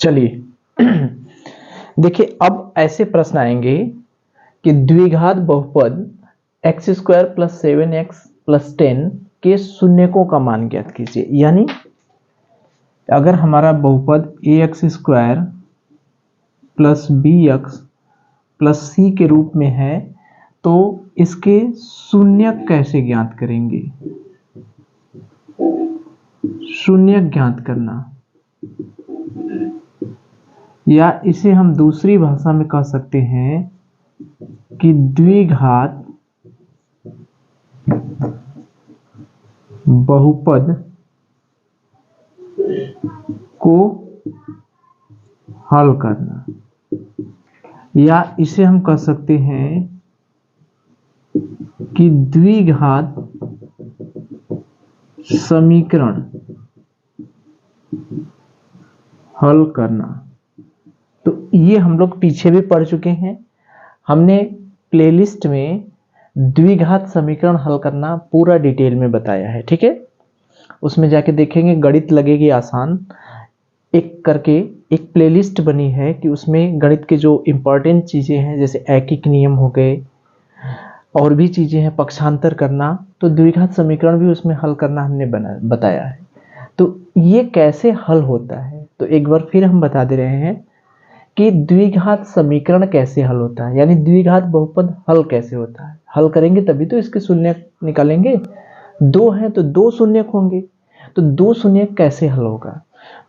चलिए देखिए, अब ऐसे प्रश्न आएंगे कि द्विघात बहुपद x square plus 7x plus 10 के शून्यकों का मान ज्ञात कीजिए। यानी अगर हमारा बहुपद A X square plus B X plus C के रूप में है तो इसके शून्यक कैसे ज्ञात करेंगे। शून्यक ज्ञात करना, या इसे हम दूसरी भाषा में कह सकते हैं कि द्विघात बहुपद को हल करना, या इसे हम कह सकते हैं कि द्विघात समीकरण हल करना। तो ये हम लोग पीछे भी पढ़ चुके हैं। हमने प्लेलिस्ट में द्विघात समीकरण हल करना पूरा डिटेल में बताया है, ठीक है। उसमें जाके देखेंगे, गणित लगेगी आसान। एक करके एक प्लेलिस्ट बनी है कि उसमें गणित के जो इम्पोर्टेंट चीज़ें हैं जैसे ऐकिक नियम हो गए और भी चीज़ें हैं, पक्षांतर करना, तो द्विघात समीकरण भी उसमें हल करना हमने बताया है। तो ये कैसे हल होता है, तो एक बार फिर हम बता दे रहे हैं कि द्विघात समीकरण कैसे हल होता है, यानी द्विघात बहुपद हल कैसे होता है। हल करेंगे तभी तो इसके शून्यक निकालेंगे। दो है तो दो शून्यक होंगे, तो दो शून्यक कैसे हल होगा।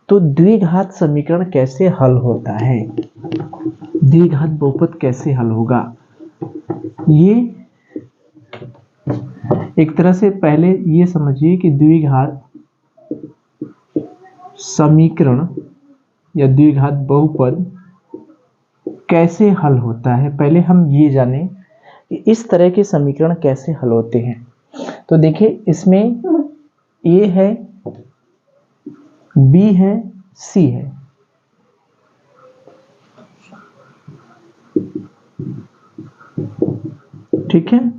तो द्विघात समीकरण कैसे हल होता है, द्विघात बहुपद कैसे हल होगा, ये एक तरह से पहले ये समझिए कि द्विघात समीकरण या द्विघात बहुपद कैसे हल होता है। पहले हम ये जानें कि इस तरह के समीकरण कैसे हल होते हैं। तो देखिए, इसमें ए है, बी है, सी है। ठीक है,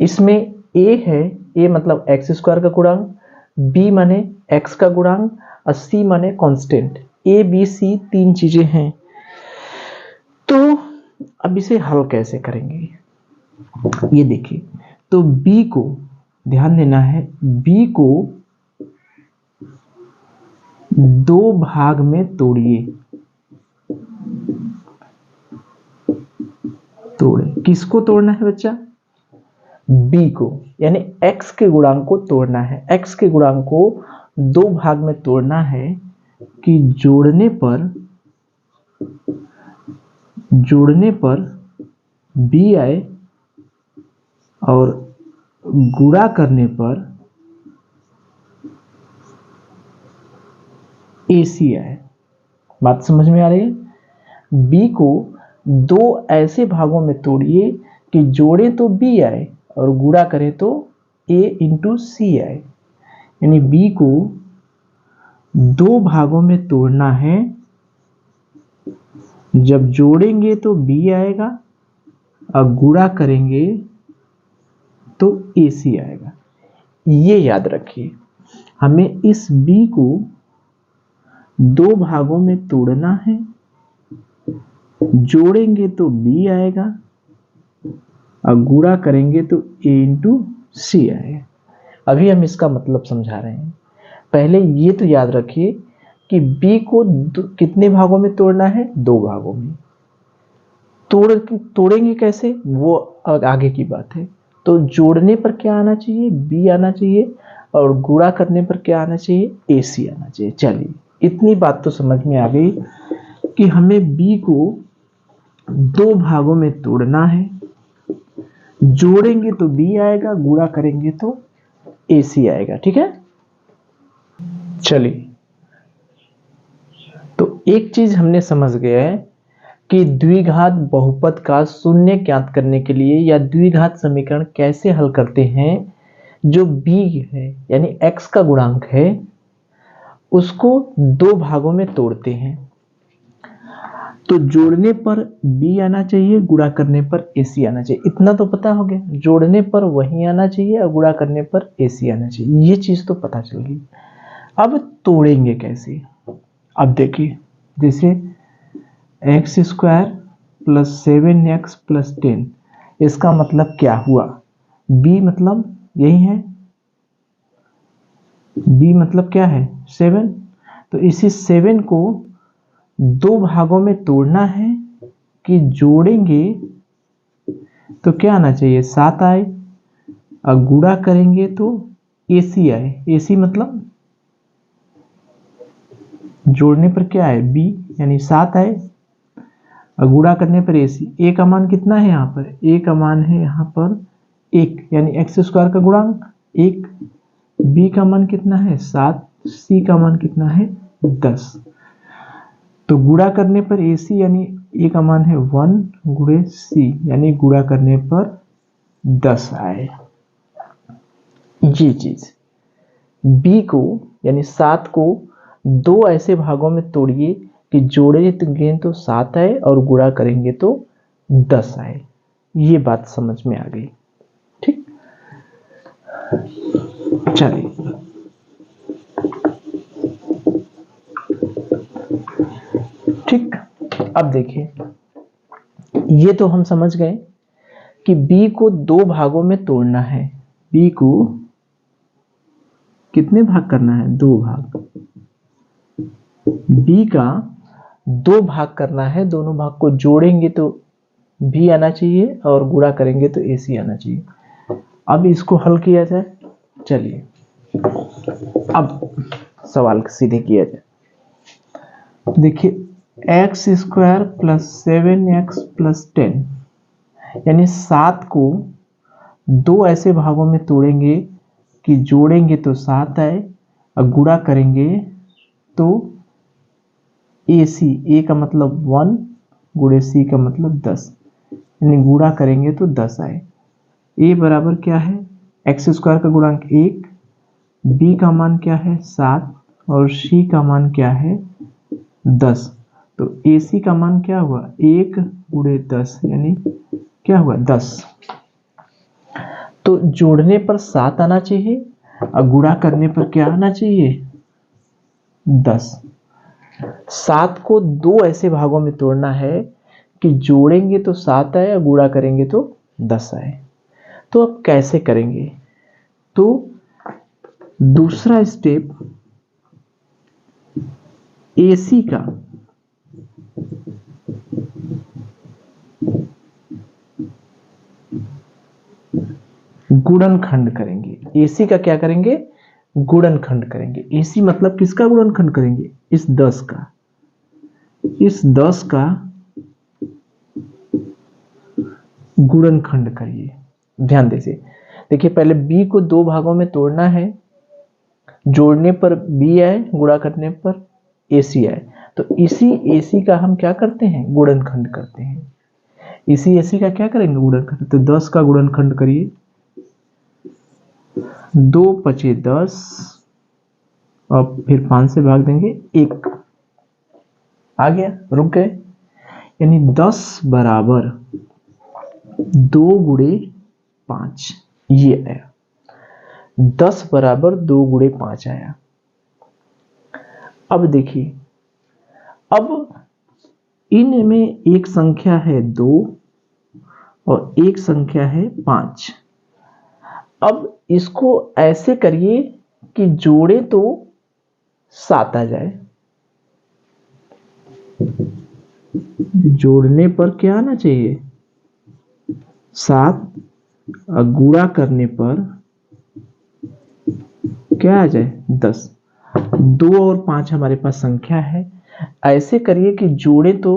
इसमें ए है, ए मतलब एक्स स्क्वायर का गुणांक, बी माने एक्स का गुणांक और सी माने कांस्टेंट। ए बी सी तीन चीजें हैं। तो अब इसे हल कैसे करेंगे, ये देखिए। तो बी को ध्यान देना है, बी को दो भाग में तोड़िए। किसको तोड़ना है बच्चा, बी को, यानी x के गुणांक को तोड़ना है। x के गुणांक को दो भाग में तोड़ना है कि जोड़ने पर b आए और गुणा करने पर ac आए। बात समझ में आ रही है। b को दो ऐसे भागों में तोड़िए कि जोड़े तो b आए और गुणा करें तो a इंटू सी आए। यानी b को दो भागों में तोड़ना है, जब जोड़ेंगे तो b आएगा और गुणा करेंगे तो ac आएगा। ये याद रखिए, हमें इस b को दो भागों में तोड़ना है, जोड़ेंगे तो b आएगा और गुणा करेंगे तो a इंटू सी आएगा। अभी हम इसका मतलब समझा रहे हैं। पहले ये तो याद रखिए कि b को कितने भागों में तोड़ना है, दो भागों में। तोड़ेंगे कैसे, वो आगे की बात है। तो जोड़ने पर क्या आना चाहिए, b आना चाहिए, और गुणा करने पर क्या आना चाहिए, ac आना चाहिए। चलिए, इतनी बात तो समझ में आ गई कि हमें b को दो भागों में तोड़ना है, जोड़ेंगे तो b आएगा, गुणा करेंगे तो ac आएगा। ठीक है, चलिए। तो एक चीज हमने समझ गया है कि द्विघात बहुपद का शून्य ज्ञात करने के लिए या द्विघात समीकरण कैसे हल करते हैं। जो b है यानी x का गुणांक है उसको दो भागों में तोड़ते हैं। तो जोड़ने पर b आना चाहिए, गुणा करने पर ac आना चाहिए। इतना तो पता हो गया, जोड़ने पर वही आना चाहिए और गुणा करने पर ac आना चाहिए। ये चीज तो पता चल गई। अब तोड़ेंगे कैसे, अब देखिए। जैसे x square plus 7x plus 10, इसका मतलब क्या हुआ, b मतलब यही है, b मतलब क्या है 7। तो इसी 7 को दो भागों में तोड़ना है कि जोड़ेंगे तो क्या आना चाहिए 7 आए, और गुणा करेंगे तो AC आए। AC मतलब जोड़ने पर क्या है b, यानी 7 आए, और गुणा करने पर AC। a का मान कितना है यहाँ पर, a का मान है यहाँ पर 1, यानी एक्स स्क्वायर का गुणांक 1। b का मान कितना है 7, c का मान कितना है 10। तो गुणा करने पर AC यानी a का मान है 1 गुणे c, यानी गुणा करने पर 10 आए। ये चीज b को यानी 7 को दो ऐसे भागों में तोड़िए कि जोड़ेंगे तो 7 आए और गुणा करेंगे तो 10 आए। ये बात समझ में आ गई, ठीक। चलिए ठीक, अब देखिए, ये तो हम समझ गए कि b को दो भागों में तोड़ना है। b को कितने भाग करना है, दो भाग। b का दो भाग करना है, दोनों भाग को जोड़ेंगे तो b आना चाहिए और गुणा करेंगे तो AC आना चाहिए। अब इसको हल किया जाए, चलिए अब सवाल सीधे किया जाए। देखिए x square plus 7x plus 10, यानी 7 को दो ऐसे भागों में तोड़ेंगे कि जोड़ेंगे तो 7 आए और गुणा करेंगे तो AC, A का मतलब 1 गुणे C का मतलब 10, यानी गुणा करेंगे तो 10 आए। A बराबर क्या है, एक्स स्क्वायर का गुणांक 1, B का मान क्या है 7 और C का मान क्या है 10। तो AC का मान क्या हुआ 1 गुणे 10, यानी क्या हुआ 10। तो जोड़ने पर 7 आना चाहिए और गुणा करने पर क्या आना चाहिए 10। 7 को दो ऐसे भागों में तोड़ना है कि जोड़ेंगे तो 7 आए और गुणा करेंगे तो 10 आए। तो अब कैसे करेंगे, तो दूसरा स्टेप AC का गुणनखंड करेंगे। AC का क्या करेंगे, गुणनखंड करेंगे। AC मतलब किसका गुणनखंड करेंगे, इस 10 का, इस 10 का गुणनखंड करिए। ध्यान दीजिए, देखिए पहले B को दो भागों में तोड़ना है, जोड़ने पर B आए, गुणा करने पर AC आए। तो इसी AC का हम क्या करते हैं, गुणनखंड करते हैं। इसी AC का क्या करेंगे, गुणनखंड। तो 10 का गुणनखंड करिए, 2 पचे 10 और फिर 5 से भाग देंगे 1 आ गया, रुक गए, यानी 10 बराबर 2 गुणे 5, ये आया। 10 बराबर 2 गुणे 5 आया। अब देखिए, अब इनमें एक संख्या है 2 और एक संख्या है 5। अब इसको ऐसे करिए कि जोड़े तो 7 आ जाए, जोड़ने पर क्या आना चाहिए 7 और गुणा करने पर क्या आ जाए 10। 2 और 5 हमारे पास संख्या है, ऐसे करिए कि जोड़े तो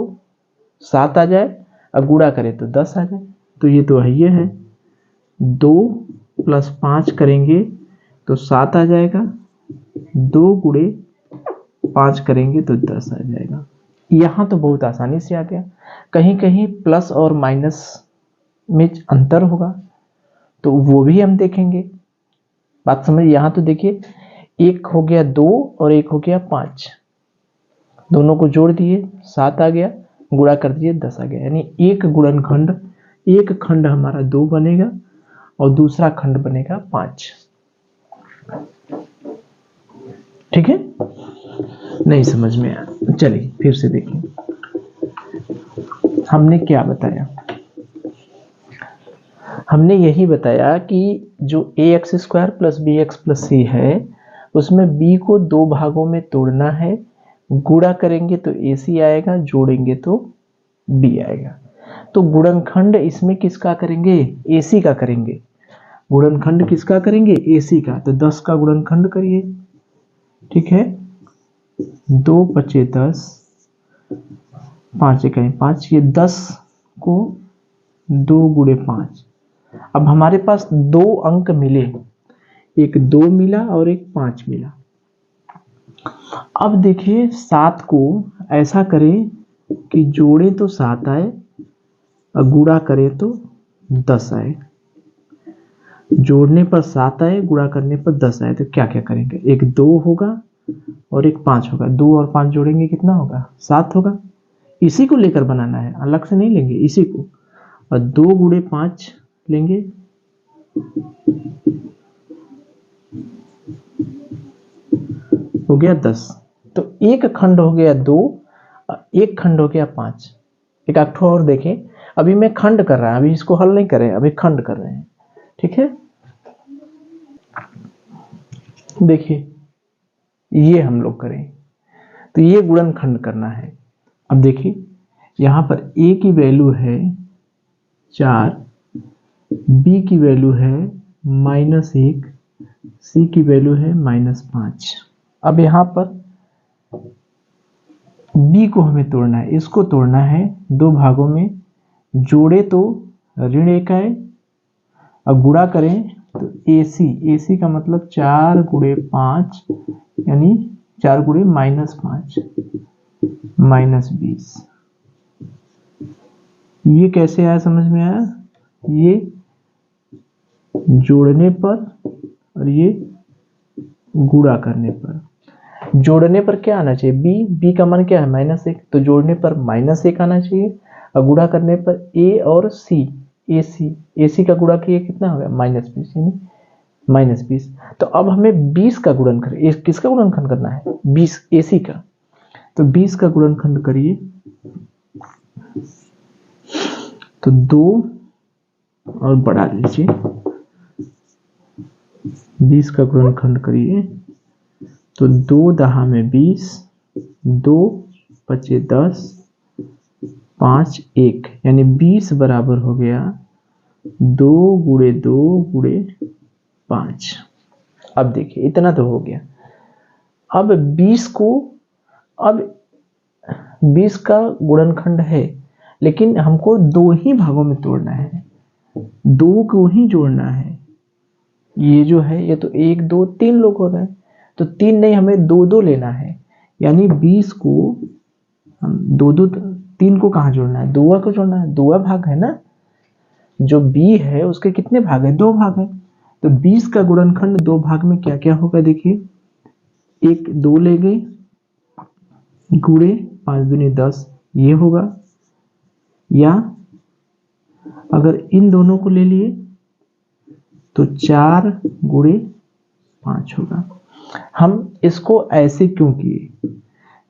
7 आ जाए और गुणा करें तो 10 आ जाए। तो ये तो है, ये है 2 प्लस 5 करेंगे तो 7 आ जाएगा, 2 गुणे 5 करेंगे तो 10 आ जाएगा। यहां तो बहुत आसानी से आ गया। कहीं कहीं प्लस और माइनस में अंतर होगा तो वो भी हम देखेंगे, बात समझ। यहां तो देखिए, एक हो गया 2 और एक हो गया 5, दोनों को जोड़ दिए 7 आ गया, गुणा कर दिए 10 आ गया, यानी एक गुणनखंड, एक खंड हमारा 2 बनेगा और दूसरा खंड बनेगा 5। ठीक है, नहीं समझ में आया, चलिए फिर से देखिए हमने क्या बताया। हमने यही बताया कि जो ax² plus bx plus c है उसमें b को दो भागों में तोड़ना है, गुणा करेंगे तो ac आएगा, जोड़ेंगे तो b आएगा। तो गुणनखंड इसमें किसका करेंगे? ac का करेंगे। गुणनखंड किसका करेंगे? ac का। तो 10 का गुणनखंड करिए, ठीक है। 2 पचे 10, 5 इकाई 5, ये 10 को 2 गुणे 5। अब हमारे पास दो अंक मिले, एक 2 मिला और एक 5 मिला। अब देखिए 7 को ऐसा करें कि जोड़े तो 7 आए और गुणा करें तो 10 आए। जोड़ने पर 7 आए, गुणा करने पर 10 आए। तो क्या क्या करेंगे? एक 2 होगा और एक 5 होगा। 2 और 5 जोड़ेंगे कितना होगा? 7 होगा। इसी को लेकर बनाना है, अलग से नहीं लेंगे, इसी को। और 2 गुणे 5 लेंगे, हो गया 10। तो एक खंड हो गया 2, एक खंड हो गया 5। एक आठ और देखें, अभी मैं खंड कर रहा हूं, अभी इसको हल नहीं कर रहे हैं, अभी खंड कर रहे हैं, ठीक है। देखिए ये हम लोग करें तो ये गुणनखंड करना है। अब देखिए यहां पर a की वैल्यू है 4, b की वैल्यू है -1, c की वैल्यू है -5। अब यहां पर b को हमें तोड़ना है, इसको तोड़ना है दो भागों में। जोड़े तो ऋण 1 आए और गुणा करें तो AC का मतलब 4 गुणे 5 यानी 4 गुणे -5 -20। ये कैसे आया? समझ में आया? ये जोड़ने पर और ये गुणा करने पर। जोड़ने पर क्या आना चाहिए? b का मान क्या है? -1, तो जोड़ने पर -1 आना चाहिए और गुणा करने पर a और c, AC का गुणा किए कितना हो गया? -20 यानी -20। तो अब हमें 20 का गुणनखंड, किसका गुणनखंड करना है? 20 AC का। तो 20 का गुणनखंड करिए तो 2 और बढ़ा लीजिए, 20 का गुणनखंड करिए तो 2 दहा में 20, 2 पचे 10, 5 1 यानी 20 बराबर हो गया 2 गुणे 2 गुणे 5। अब देखिए इतना तो हो गया। अब 20 को, अब 20 का गुणनखंड है लेकिन हमको दो ही भागों में तोड़ना है, 2 को ही जोड़ना है। ये जो है ये तो 1 2 3 लोग हो रहे हैं, तो 3 नहीं, हमें 2 2 लेना है। यानी 20 को हम 2 2 3 को कहाँ जोड़ना है? 2 को जोड़ना है, 2 भाग है ना। जो b है उसके कितने भाग है? 2 भाग है। तो 20 का गुणनखंड 2 भाग में क्या क्या होगा? देखिए, एक 2 लेंगे, गुणे 5 दूनी 10 ये होगा, या अगर इन दोनों को ले लिए तो 4 गुणे 5 होगा। हम इसको ऐसे क्यों किए?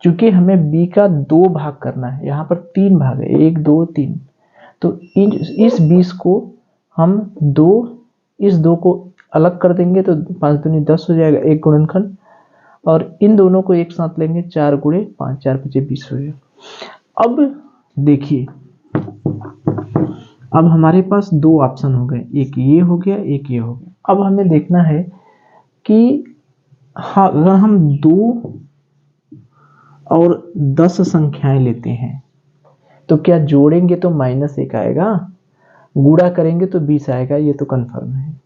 क्योंकि हमें b का 2 भाग करना है, यहाँ पर 3 भाग है, 1 2 3। तो इस 20 को हम इस 2 को अलग कर देंगे तो 5 दूनी 10 हो जाएगा, एक गुणनखंड। और इन दोनों को एक साथ लेंगे, 4 गुणे 5, 4 पचे 20 हो जाएगा। अब देखिए, अब हमारे पास दो ऑप्शन हो गए, एक ये हो गया, एक ये हो गया। अब हमें देखना है कि हाँ, अगर हम 2 और 10 संख्याएं लेते हैं तो क्या जोड़ेंगे तो -1 आएगा, गुणा करेंगे तो 20 आएगा, ये तो कंफर्म है।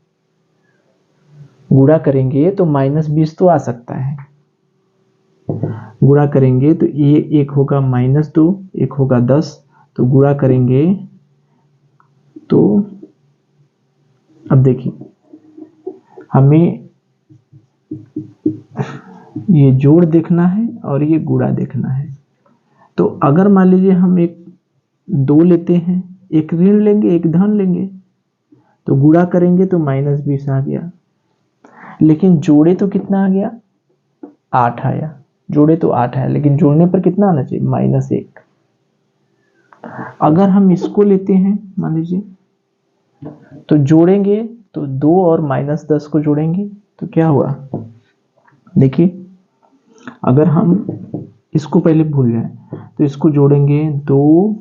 गुणा करेंगे तो -20 तो आ सकता है, गुणा करेंगे तो ये एक होगा -2, एक होगा 10, तो गुणा करेंगे तो अब देखिए हमें ये जोड़ देखना है और ये गुणा देखना है। तो अगर मान लीजिए हम एक 2 लेते हैं, एक ऋण लेंगे एक धन लेंगे, तो गुणा करेंगे तो -20 आ गया, लेकिन जोड़े तो कितना आ गया? 8 आया। जोड़े तो 8 है, लेकिन जोड़ने पर कितना आना चाहिए, -1। अगर हम इसको लेते हैं मान लीजिए, तो जोड़ेंगे तो 2 और -10 को जोड़ेंगे तो क्या हुआ, देखिए अगर हम इसको पहले भूल जाए तो इसको जोड़ेंगे, 2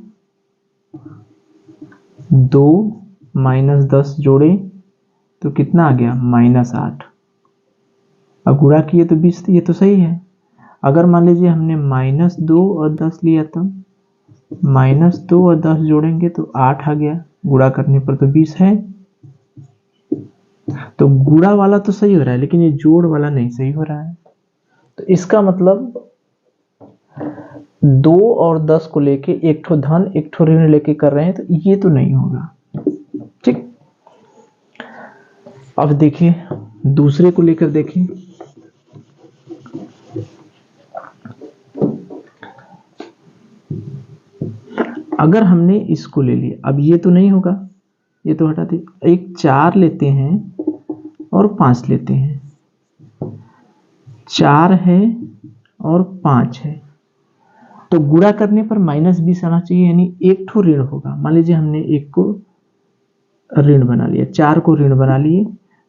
-10 जोड़े तो कितना आ गया, -8। अब गुणा किए तो 20, ये तो सही है। अगर मान लीजिए हमने -2 और 10 लिया तो -2 और 10 जोड़ेंगे तो 8 आ गया, गुणा करने पर तो 20 है। तो गुणा वाला तो सही हो रहा है, लेकिन ये जोड़ वाला नहीं सही हो रहा है। तो इसका मतलब 2 और 10 को लेके एक ठो धन एक ठो ऋण लेके कर रहे हैं, तो ये तो नहीं होगा। ठीक, अब देखिए दूसरे को लेकर देखिए, अगर हमने इसको ले लिया, अब ये तो नहीं होगा, ये तो हटा दे, एक 4 लेते हैं और 5 लेते हैं, 4 है और 5 है, तो गुणा करने पर -20 आना चाहिए, यानी एक ठो ऋण होगा। मान लीजिए हमने एक को ऋण बना लिया, 4 को ऋण बना लिए,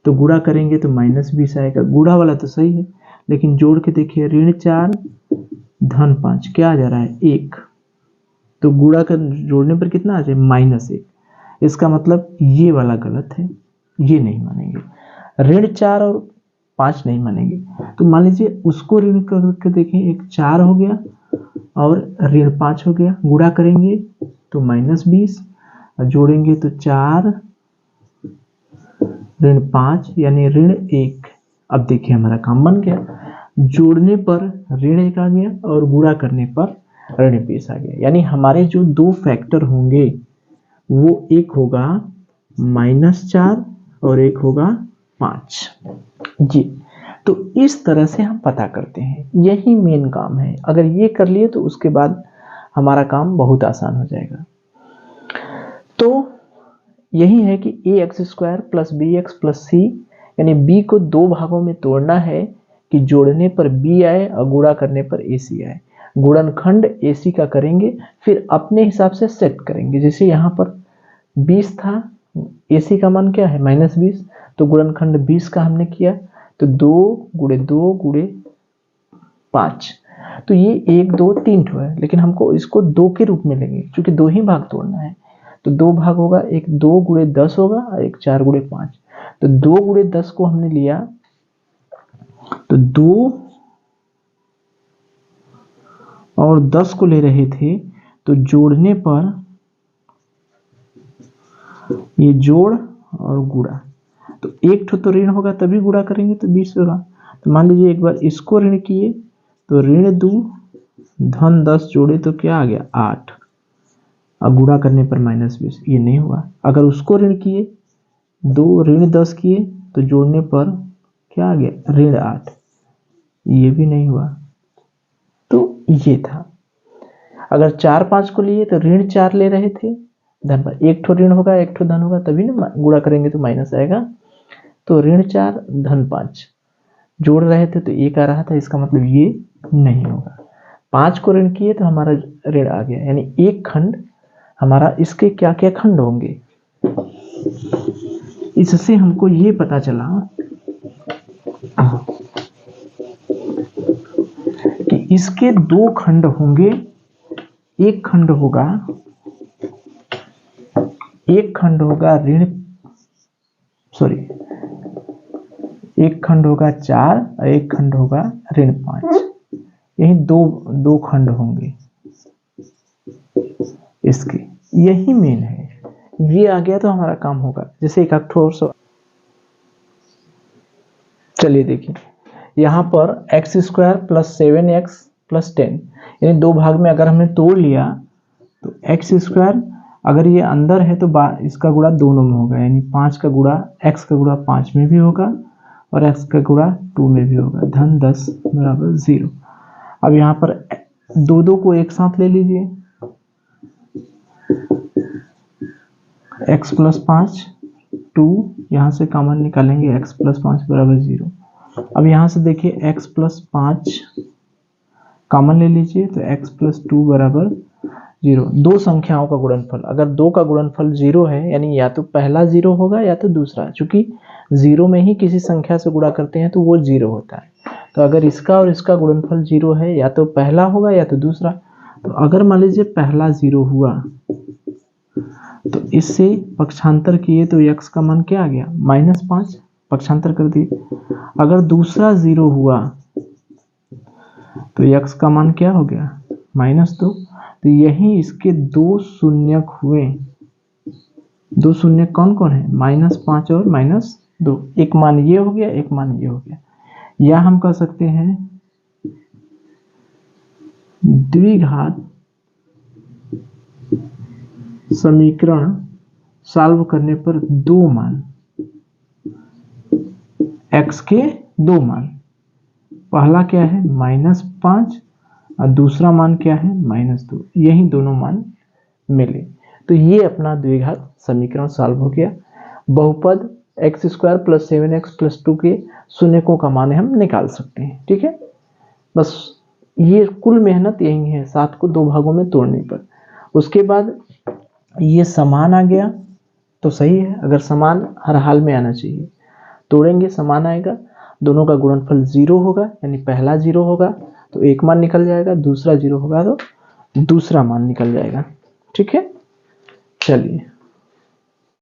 तो गुणा करेंगे तो -20 आएगा। गुणा वाला तो सही है, लेकिन जोड़ के देखिए, ऋण 4 धन 5 क्या आ जा रहा है, 1। तो गुणा कर जोड़ने पर कितना आ जाए, -1। इसका मतलब ये वाला गलत है, ये नहीं मानेंगे। ऋण 4 और 5 नहीं मानेंगे। तो मान लीजिए उसको ऋण करके देखें, एक 4 हो गया और ऋण 5 हो गया, गुणा करेंगे तो -20, जोड़ेंगे तो 4 ऋण 5 यानी ऋण 1। अब देखिए हमारा काम बन गया, जोड़ने पर ऋण 1 आ गया और गुणा करने पर ऋण 20 आ गया। यानी हमारे जो दो फैक्टर होंगे वो एक होगा -4 और एक होगा 5 जी। तो इस तरह से हम पता करते हैं, यही मेन काम है। अगर ये कर लिए तो उसके बाद हमारा काम बहुत आसान हो जाएगा। तो यही है कि ax² + bx + c, यानी b को दो भागों में तोड़ना है कि जोड़ने पर b आए और गुणा करने पर ac आए। गुणनखंड ac का करेंगे, फिर अपने हिसाब से सेट करेंगे। जैसे यहाँ पर 20 था, ac का मान क्या है, -20, तो गुणनखंड 20 का हमने किया, तो 2 × 2 × 5, तो ये 1 2 3 ठो है, लेकिन हमको इसको 2 के रूप में लेंगे क्योंकि 2 ही भाग तोड़ना है। तो 2 भाग होगा, एक 2 × 10 होगा और एक 4 × 5। तो 2 × 10 को हमने लिया, तो 2 और 10 को ले रहे थे, तो जोड़ने पर ये जोड़ और गुणा, तो एक ठो तो ऋण होगा तभी गुणा करेंगे तो 20 होगा। तो मान लीजिए एक बार इसको ऋण किए तो ऋण 2 धन 10 जोड़े तो क्या आ गया, 8, अब गुणा करने पर -20, ये नहीं हुआ। अगर उसको ऋण किए, 2 ऋण 10 किए तो जोड़ने पर क्या आ गया, ऋण 8, ये भी नहीं हुआ। तो ये था। अगर 4 5 को लिए तो ऋण 4 ले रहे थे, धन पर एक ठो ऋण होगा एक ठो धन होगा, तभी ना गुणा करेंगे तो माइनस आएगा। तो ऋण 4 धन 5 जोड़ रहे थे तो 1 आ रहा था, इसका मतलब ये नहीं होगा। 5 को ऋण किए तो हमारा ऋण आ गया, यानी एक खंड हमारा, इसके क्या क्या खंड होंगे, इससे हमको ये पता चला कि इसके 2 खंड होंगे। एक खंड होगा ऋण, सॉरी, एक खंड होगा 4 और एक खंड होगा ऋण 5। यही दो खंड होंगे इसके, यही मेन है। ये आ गया तो हमारा काम होगा। जैसे एक ठोर सो, चलिए देखिए यहाँ पर x² + 7x + 10, यानी दो भाग में अगर हमने तोड़ लिया तो x², अगर ये अंदर है तो इसका गुणा दोनों में होगा, यानी 5 का गुणा, x का गुणा 5 में भी होगा और x का गुणा 2 में भी होगा, धन 10 = 0। अब यहाँ पर दो को एक साथ ले लीजिए, x + 5 2, यहाँ से कॉमन निकालेंगे, x + 5 = 0। अब यहाँ से देखिए x + 5 कॉमन ले लीजिए तो x प्लस 2 बराबर 0। दो संख्याओं का गुणनफल, अगर दो का गुणनफल 0 है यानी या तो पहला 0 होगा या तो दूसरा, चूंकि 0 में ही किसी संख्या से गुणा करते हैं तो वो 0 होता है। तो अगर इसका और इसका गुणनफल 0 है, या तो पहला होगा या तो दूसरा। तो अगर मान लीजिए पहला 0 हुआ तो इससे पक्षांतर किए तो x का मान क्या आ गया, -5, पक्षांतर कर दिए। अगर दूसरा 0 हुआ तो x का मान क्या हो गया, -2। तो यही इसके दो शून्यक हुए। दो शून्य कौन कौन है, -5 और -2। एक मान ये हो गया, एक मान ये हो गया। या हम कह सकते हैं द्विघात समीकरण सॉल्व करने पर दो मान, x के दो मान, पहला क्या है -5 और दूसरा मान क्या है -2, यही दोनों मान मिले तो ये अपना द्विघात समीकरण सॉल्व हो गया। बहुपद x² + 7x + 2 के शून्यकों का मान हम निकाल सकते हैं। ठीक है, बस ये कुल मेहनत यही है 7 को दो भागों में तोड़ने पर। उसके बाद ये समान आ गया तो सही है, अगर समान हर हाल में आना चाहिए। तोड़ेंगे समान आएगा, दोनों का गुणनफल 0 होगा यानी पहला 0 होगा तो एक मान निकल जाएगा, दूसरा 0 होगा तो दूसरा मान निकल जाएगा। ठीक है, चलिए।